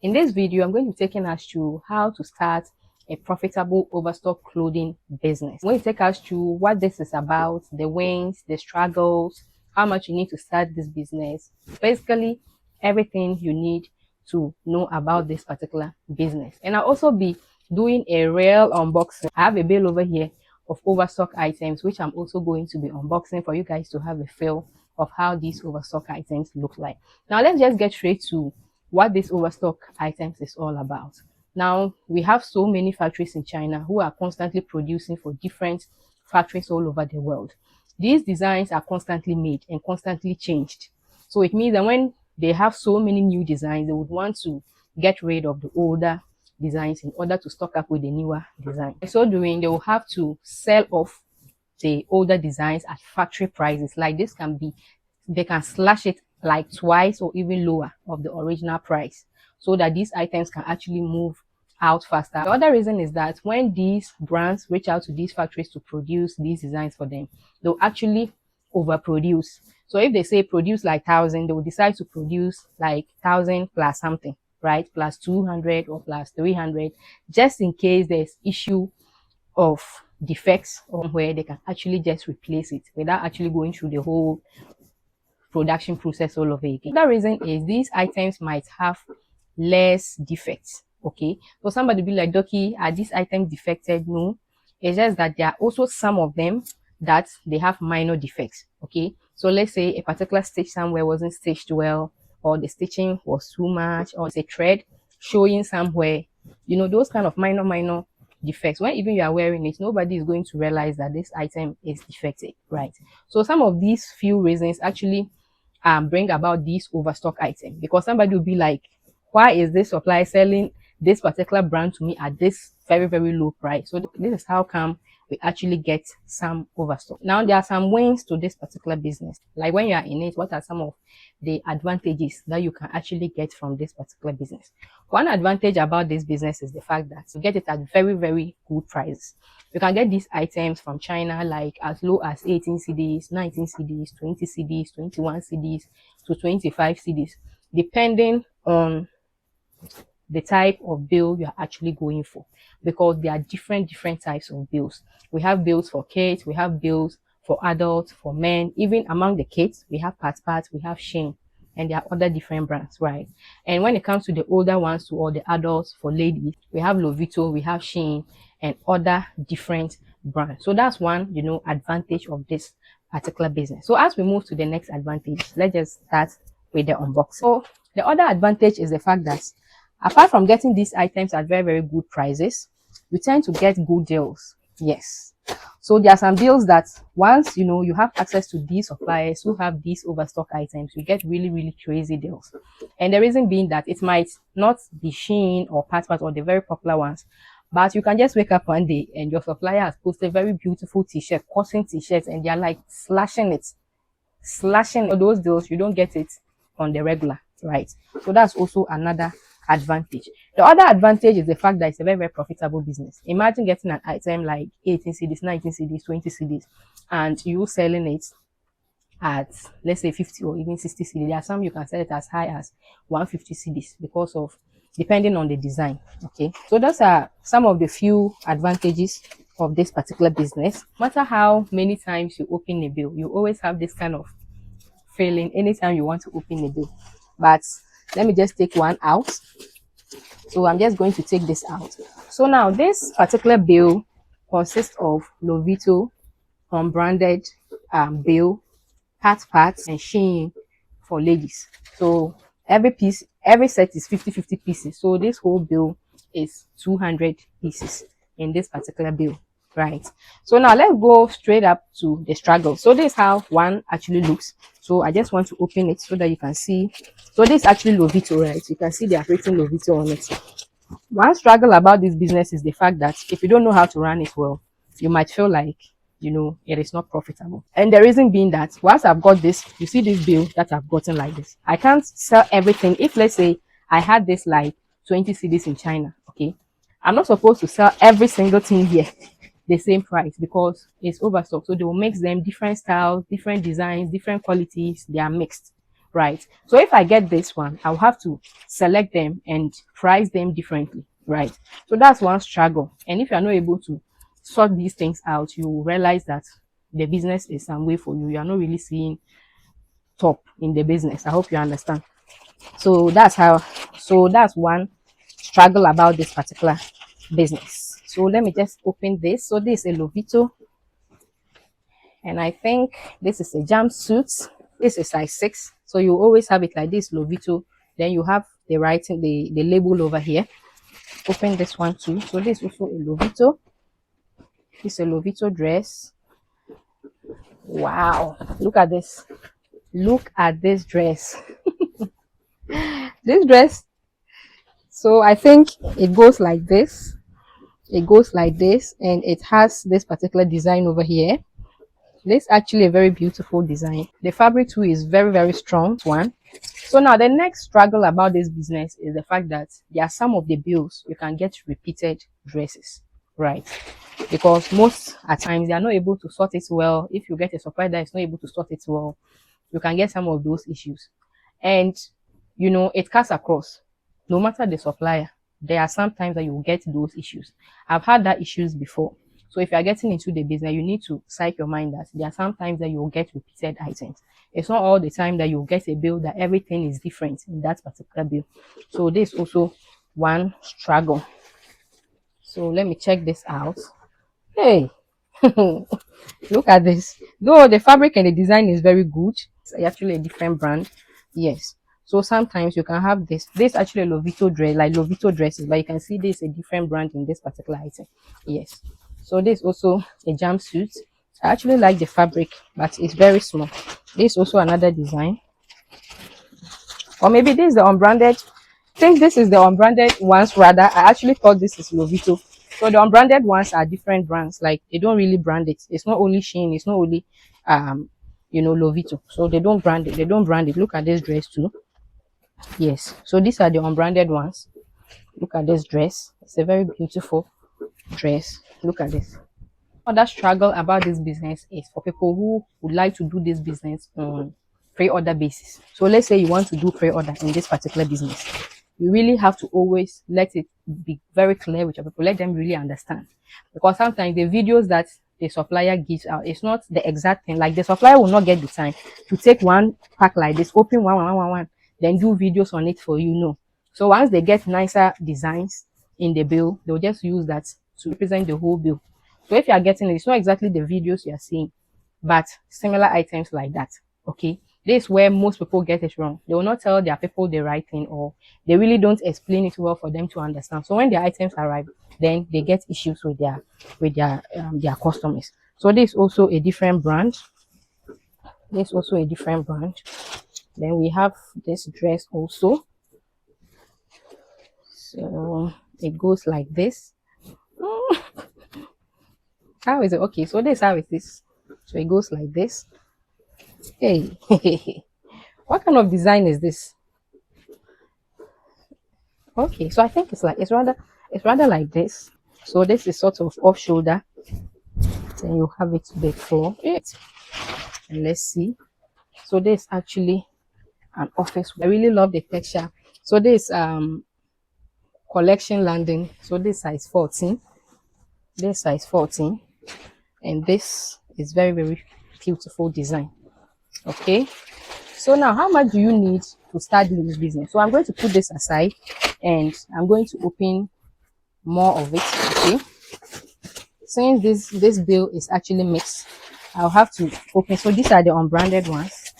In this video, I'm going to be taking us through how to start a profitable overstock clothing business. I'm going to take us through what this is about, the wins, the struggles, how much you need to start this business, basically everything you need to know about this particular business. And I'll also be doing a real unboxing. I have a bale over here of overstock items, which I'm also going to be unboxing for you guys to have a feel of how these overstock items look like. Now let's just get straight to what this overstock items is all about. Now, we have so many factories in China who are constantly producing for different factories all over the world. These designs are constantly made and constantly changed. So it means that when they have so many new designs, they would want to get rid of the older designs in order to stock up with the newer design. In so doing, they will have to sell off the older designs at factory prices. Like this can be, they can slash it like twice or even lower of the original price so that these items can actually move out faster. The other reason is that when these brands reach out to these factories to produce these designs for them, they'll actually overproduce. So if they say produce like 1,000, they will decide to produce like 1,000 plus something, right? Plus 200 or plus 300, just in case there's issue of defects or where they can actually just replace it without actually going through the whole production process all over again. The reason is these items might have less defects. Okay, so somebody be like, Doki, are these items defected? No, it's just that there are also some of them that they have minor defects. Okay, so let's say a particular stitch somewhere wasn't stitched well, or the stitching was too much, or it's a thread showing somewhere, you know, those kind of minor defects. When even you are wearing it, nobody is going to realize that this item is defective, right? So some of these few reasons actually bring about this overstock item, because somebody will be like, why is this supplier selling this particular brand to me at this very low price? So this is how come we actually get some overstock. Now there are some wins to this particular business. Like when you are in it, what are some of the advantages that you can actually get from this particular business? One advantage about this business is the fact that you get it at very good prices. You can get these items from China like as low as 18 cedis, 19 cedis, 20 cedis, 21 cedis to 25 cedis, depending on the type of bill you're actually going for, because there are different types of bills. We have bills for kids, we have bills for adults, for men. Even among the kids, we have PATPAT, we have SHEIN, and there are other different brands, right? And when it comes to the older ones, to all the adults, for ladies, we have Lovito, we have SHEIN, and other different brands. So that's one, you know, advantage of this particular business. So as we move to the next advantage, let's just start with the unboxing. So the other advantage is the fact that apart from getting these items at very good prices, you tend to get good deals. Yes. So there are some deals that once, you know, you have access to these suppliers who have these overstock items, you get really crazy deals. And the reason being that it might not be SHEIN or PATPAT or the very popular ones, but you can just wake up one day and your supplier has posted very beautiful t-shirt, cotton t-shirts, and they're like slashing all those deals. You don't get it on the regular, right? So that's also another advantage. The other advantage is the fact that it's a very profitable business. Imagine getting an item like 18 cedis, 19 cedis, 20 cedis, and you selling it at, let's say, 50 or even 60 cedis. There are some you can sell it as high as 150 cedis because of, depending on the design. Okay, so those are some of the few advantages of this particular business. No matter how many times you open a bill, you always have this kind of feeling anytime you want to open a bill. But let me just take one out. So I'm just going to take this out. So now this particular bill consists of Lovito, unbranded bill, PATPAT, and SHEIN for ladies. So every set is 50 pieces. So this whole bill is 200 pieces in this particular bill, right? So now let's go straight up to the struggle. So this is how one actually looks. So I just want to open it so that you can see. So this is actually Lovito, right? You can see they are written Lovito on it. One struggle about this business is the fact that if you don't know how to run it well, you might feel like, you know, it is not profitable. And the reason being that once I've got this, you see this bill that I've gotten like this, I can't sell everything. If let's say I had this like 20 cedis in China, okay, I'm not supposed to sell every single thing here the same price because it's overstock. So they will mix them different styles, different designs, different qualities. They are mixed, right? So if I get this one, I'll have to select them and price them differently, right? So that's one struggle. And if you're not able to sort these things out, you will realize that the business is some way for you. You are not really seeing top in the business. I hope you understand. So that's one struggle about this particular business. So let me just open this. So this is a Lovito, and I think this is a jumpsuit. This is size 6. So you always have it like this, Lovito. Then you have the writing, the label over here. Open this one too. So this is also a Lovito. This is a Lovito dress. Wow, look at this. Look at this dress. This dress, so I think it goes like this. It goes like this, and it has this particular design over here. This is actually a very beautiful design. The fabric too is very, very strong one. So now the next struggle about this business is the fact that there are some of the bills you can get repeated dresses, right? Because most at times they are not able to sort it well. If you get a supplier that is not able to sort it well, you can get some of those issues. And you know, it cuts across. No matter the supplier, there are some times that you will get those issues. I've had that issues before. So if you are getting into the business, you need to psych your mind that there are some times that you will get repeated items. It's not all the time that you get a bill that everything is different in that particular bill. So this is also one struggle. So let me check this out. Hey, look at this. Though the fabric and the design is very good, it's actually a different brand. Yes. So sometimes you can have this. This actually a Lovito dress, like Lovito dresses, but you can see this a different brand in this particular item. Yes. So this also a jumpsuit. I actually like the fabric, but it's very small. This also another design. Or maybe this is the unbranded. I think this is the unbranded ones rather. I actually thought this is Lovito. So the unbranded ones are different brands. Like they don't really brand it. It's not only SHEIN. It's not only you know, Lovito. So they don't brand it. They don't brand it. Look at this dress too. Yes. So these are the unbranded ones. Look at this dress. It's a very beautiful dress. Look at this. Other struggle about this business is for people who would like to do this business on pre-order basis. So let's say you want to do pre-order in this particular business. You really have to always let it be very clear with your people. Let them really understand. Because sometimes the videos that the supplier gives out, it's not the exact thing. Like the supplier will not get the time to take one pack like this, open one, then do videos on it for you. No. So once they get nicer designs in the bill, they'll just use that to represent the whole bill. So if you are getting it, it's not exactly the videos you are seeing, but similar items like that. Okay. This is where most people get it wrong. They will not tell their people the right thing, or they really don't explain it well for them to understand. So when the items arrive, then they get issues with their customers. So this is also a different brand. This is also a different brand. Then we have this dress also. So it goes like this. How is it? Okay, so this is how it is. So it goes like this. Hey, what kind of design is this? Okay, so I think it's rather like this. So this is sort of off shoulder. Then you have it to the floor. And let's see. So this is actually an office. I really love the texture. So this collection landing. So this size 14. This size 14. And this is very, very beautiful design. Okay. So now how much do you need to start doing this business? So I'm going to put this aside and I'm going to open more of it. Okay. Since this bill is actually mixed, I'll have to open. So these are the unbranded ones.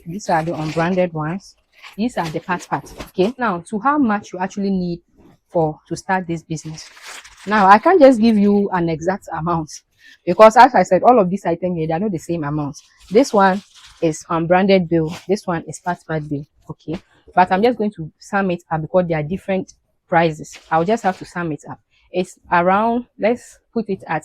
These are the unbranded ones. These are the PATPAT. Okay. Now to how much you actually need to start this business. Now I can't just give you an exact amount, because as I said, all of these items here, they are not the same amount. This one is unbranded bill. This one is PATPAT bill. Okay. But I'm just going to sum it up because they are different prices. I'll just have to sum it up. It's around, let's put it at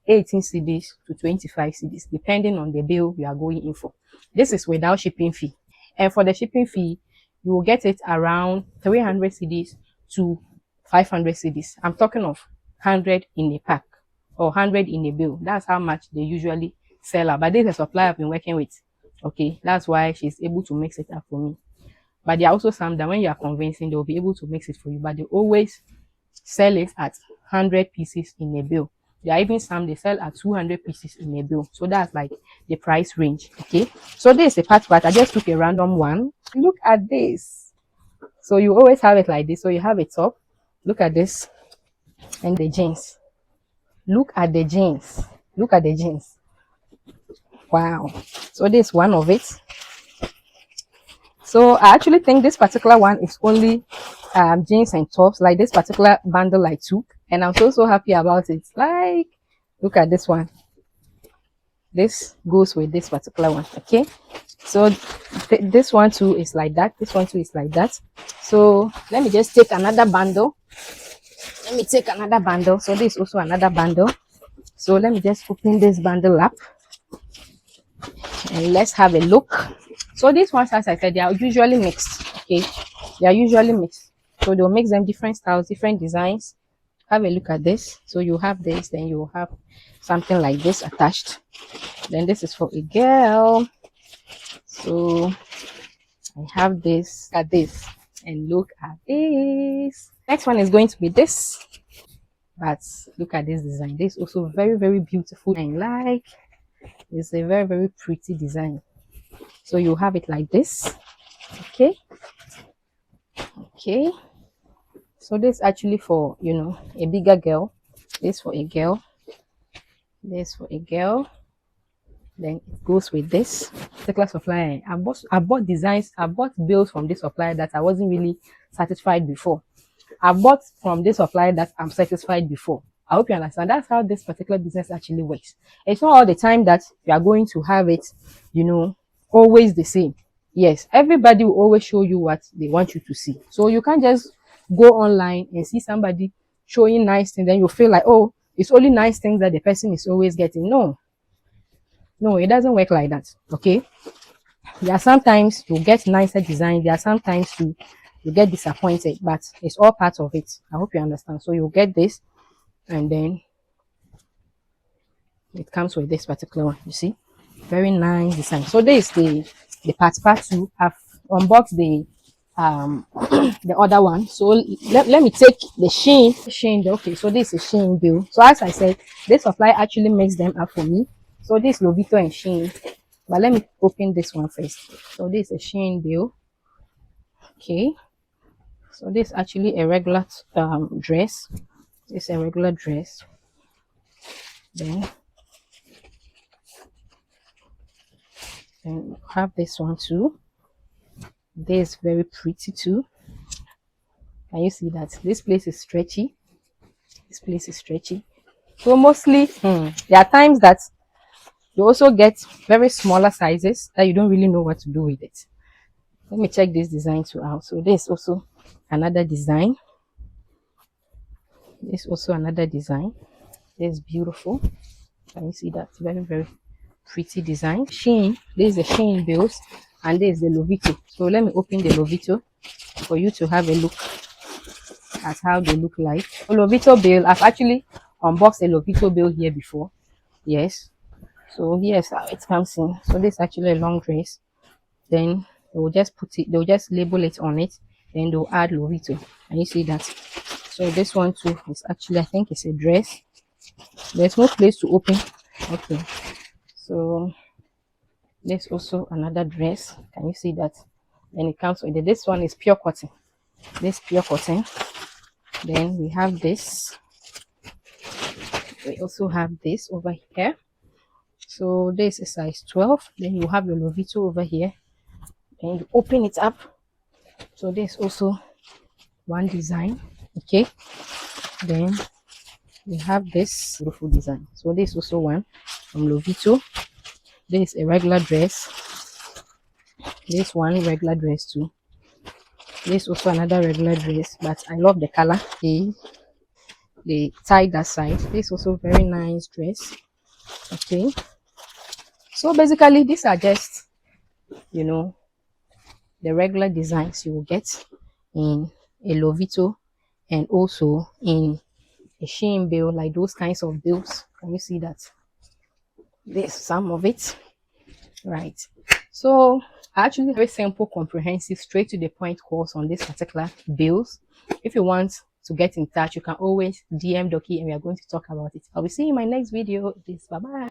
18 cedis to 25 cedis, depending on the bill you are going in for. This is without shipping fee. And for the shipping fee, you will get it around 300 cedis to 500 cedis. I'm talking of 100 in a pack or 100 in a bill. That's how much they usually sell out. But this is a supplier I've been working with. Okay, that's why she's able to mix it up for me. But there are also some that when you are convincing, they'll be able to mix it for you, but they always sell it at 100 pieces in a bill. There are even some they sell at 200 pieces in a bill. So that's like the price range. Okay, so this is the part. I just took a random one. Look at this. So you always have it like this. So you have a top. Look at this. And the jeans. Look at the jeans. Look at the jeans. Wow. So this is one of it. So I actually think this particular one is only jeans and tops, like this particular bundle I took, and I'm so happy about it. Like, look at this one. This goes with this particular one. Okay, so this one too is like that. This one too is like that. So let me just take another bundle. Let me take another bundle. So this is also another bundle. So let me just open this bundle up and let's have a look. So these ones, as I said, they are usually mixed. Okay, they are usually mixed. So they'll mix them different styles, different designs. Have a look at this. So you have this, then you have something like this attached. Then this is for a girl. So I have this. Look at this, and look at this. Next one is going to be this. But look at this design. This is also very beautiful, and like it's a very pretty design. So you have it like this. Okay, okay. So this is actually for, you know, a bigger girl. This for a girl. This for a girl. Then it goes with this particular supplier. I bought designs. I bought bills from this supplier that I wasn't really satisfied before. I bought from this supplier that I'm satisfied before. I hope you understand. That's how this particular business actually works. It's not all the time that you are going to have it, you know, always the same. Yes, everybody will always show you what they want you to see. So you can't just go online and see somebody showing nice things, then you feel like, oh, it's only nice things that the person is always getting. No, it doesn't work like that. Okay, there are sometimes you get nicer design, there are sometimes you get disappointed, but it's all part of it. I hope you understand. So you get this, and then it comes with this particular one. You see, very nice design. So this is the part 2. I've unboxed the the other one. So let me take the SHEIN. Okay, so this is SHEIN bill. So as I said, this supply actually makes them up for me. So this Lovito and SHEIN, but let me open this one first. So this is a SHEIN bill. Okay, so this is actually a regular dress. It's a regular dress. Then you have this one too. This is very pretty too. Can you see that this place is stretchy? This place is stretchy. So mostly there are times that you also get very smaller sizes that you don't really know what to do with it. Let me check this design too out. So there's also another design. There's also another design. It's beautiful. Can you see that? Very pretty design. SHEIN. This is the SHEIN bills, and this is the Lovito. So let me open the Lovito for you to have a look at how they look like. A Lovito bill. I've actually unboxed a Lovito bill here before. Yes. So here's how it comes in. So this is actually a long dress. Then they will just put it, they'll just label it on it, then they'll add Lovito. And you see that. So this one too is actually, I think it's a dress. There's no place to open. Okay. So there's also another dress. Can you see that? Then it comes with it. This one is pure cotton. This pure cotton. Then we have this. We also have this over here. So this is size 12. Then you have your Lovito over here. And you open it up. So there's also one design. Okay. Then we have this beautiful design. So this is also one from Lovito. This is a regular dress. This one regular dress too. This is also another regular dress, but I love the color. They tied that side. This is also very nice dress. Okay. So basically these are just, you know, the regular designs you will get in a Lovito and also in a SHEIN bill, like those kinds of bills. Can you see that? There's some of it, right? So I actually have a very simple, comprehensive, straight to the point course on this particular bills. If you want to get in touch, you can always DM Dorkie and we are going to talk about it. I will see you in my next video. Bye bye.